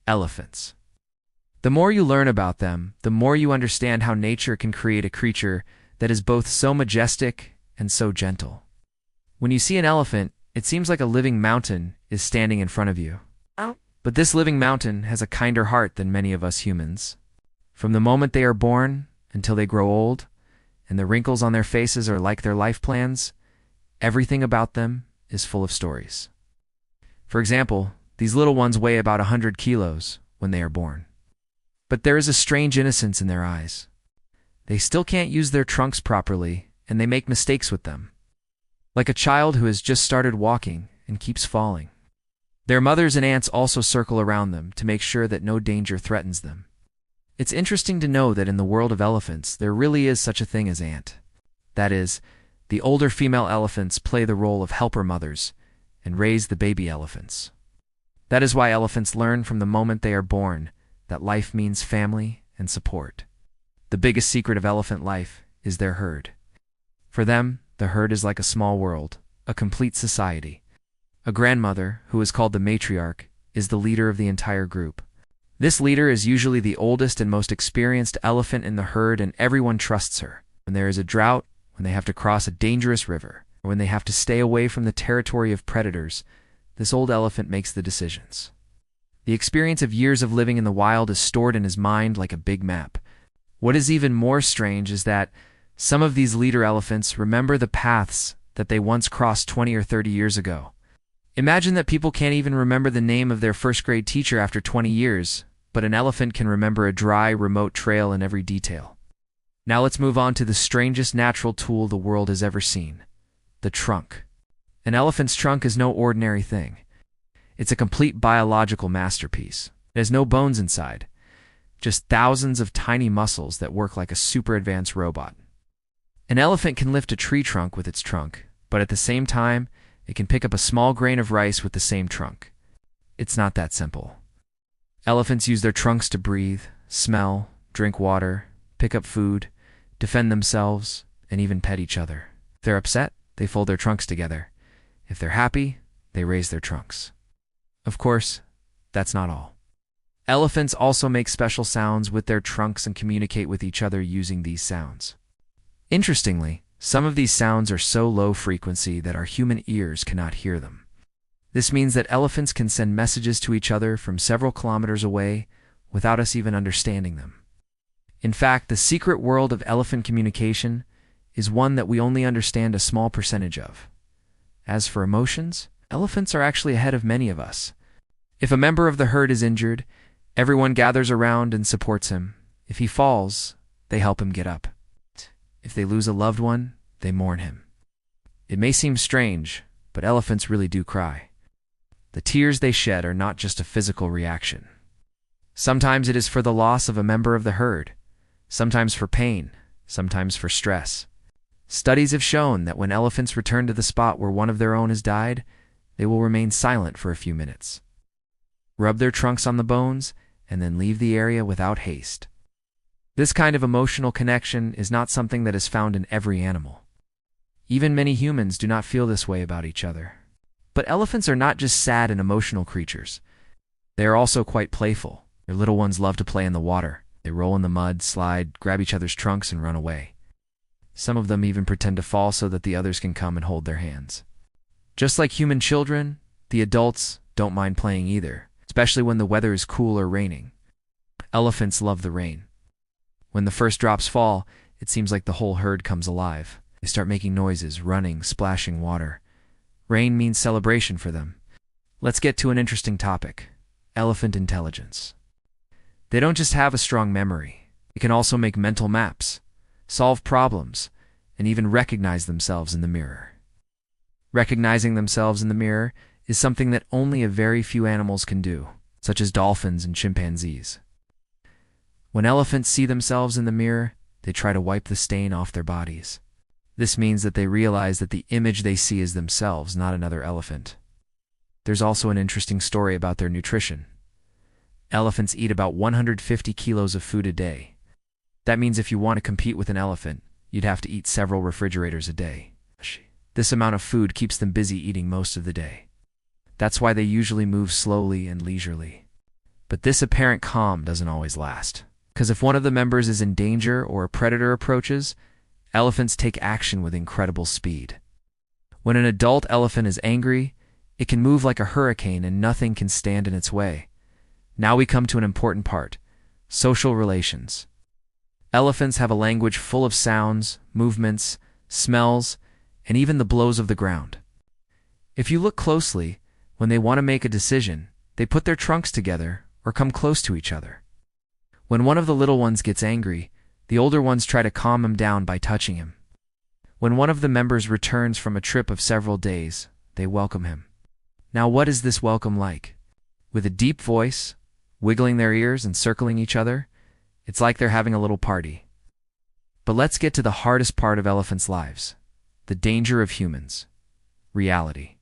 Elephants. The more you learn about them, the more you understand how nature can create a creature that is both so majestic and so gentle. When you see an elephant, it seems like a living mountain is standing in front of you. But this living mountain has a kinder heart than many of us humans. From the moment they are born until they grow old, and the wrinkles on their faces are like their life plans, everything about them is full of stories. For example, these little ones weigh about 100 kilos when they are born. But there is a strange innocence in their eyes. They still can't use their trunks properly, and they make mistakes with them. Like a child who has just started walking and keeps falling. Their mothers and aunts also circle around them to make sure that no danger threatens them. It's interesting to know that in the world of elephants, there really is such a thing as aunt. That is, the older female elephants play the role of helper mothers and raise the baby elephants. That is why elephants learn from the moment they are born that life means family and support. The biggest secret of elephant life is their herd. For them, the herd is like a small world, a complete society. A grandmother, who is called the matriarch, is the leader of the entire group. This leader is usually the oldest and most experienced elephant in the herd, and everyone trusts her. When there is a drought, when they have to cross a dangerous river, or when they have to stay away from the territory of predators, this old elephant makes the decisions. The experience of years of living in the wild is stored in his mind like a big map. What is even more strange is that some of these leader elephants remember the paths that they once crossed 20 or 30 years ago. Imagine that people can't even remember the name of their first-grade teacher after 20 years, but an elephant can remember a dry, remote trail in every detail. Now let's move on to the strangest natural tool the world has ever seen: the trunk. An elephant's trunk is no ordinary thing. It's a complete biological masterpiece. It has no bones inside, just thousands of tiny muscles that work like a super advanced robot. An elephant can lift a tree trunk with its trunk, but at the same time, it can pick up a small grain of rice with the same trunk. It's not that simple. Elephants use their trunks to breathe, smell, drink water, pick up food, defend themselves, and even pet each other. If they're upset, they fold their trunks together. If they're happy, they raise their trunks. Of course, that's not all. Elephants also make special sounds with their trunks and communicate with each other using these sounds. Interestingly, some of these sounds are so low frequency that our human ears cannot hear them. This means that elephants can send messages to each other from several kilometers away without us even understanding them. In fact, the secret world of elephant communication is one that we only understand a small percentage of. As for emotions, elephants are actually ahead of many of us. If a member of the herd is injured, everyone gathers around and supports him. If he falls, they help him get up. If they lose a loved one, they mourn him. It may seem strange, but elephants really do cry. The tears they shed are not just a physical reaction. Sometimes it is for the loss of a member of the herd, sometimes for pain, sometimes for stress. Studies have shown that when elephants return to the spot where one of their own has died, they will remain silent for a few minutes, rub their trunks on the bones, and then leave the area without haste. This kind of emotional connection is not something that is found in every animal. Even many humans do not feel this way about each other. But elephants are not just sad and emotional creatures. They are also quite playful. Their little ones love to play in the water. They roll in the mud, slide, grab each other's trunks, and run away. Some of them even pretend to fall so that the others can come and hold their hands. Just like human children, the adults don't mind playing either, especially when the weather is cool or raining. Elephants love the rain. When the first drops fall, it seems like the whole herd comes alive. They start making noises, running, splashing water. Rain means celebration for them. Let's get to an interesting topic: elephant intelligence. They don't just have a strong memory. They can also make mental maps, solve problems, and even recognize themselves in the mirror. Recognizing themselves in the mirror is something that only a very few animals can do, such as dolphins and chimpanzees. When elephants see themselves in the mirror, they try to wipe the stain off their bodies. This means that they realize that the image they see is themselves, not another elephant. There's also an interesting story about their nutrition. Elephants eat about 150 kilos of food a day. That means if you want to compete with an elephant, you'd have to eat several refrigerators a day. This amount of food keeps them busy eating most of the day. That's why they usually move slowly and leisurely. But this apparent calm doesn't always last. Because if one of the members is in danger or a predator approaches, elephants take action with incredible speed. When an adult elephant is angry, it can move like a hurricane and nothing can stand in its way. Now we come to an important part: social relations. Elephants have a language full of sounds, movements, smells, and even the blows of the ground. If you look closely, when they want to make a decision, they put their trunks together or come close to each other. When one of the little ones gets angry, the older ones try to calm him down by touching him. When one of the members returns from a trip of several days, they welcome him. Now, what is this welcome like? With a deep voice, wiggling their ears and circling each other, it's like they're having a little party. But let's get to the hardest part of elephants' lives: the danger of humans. Reality.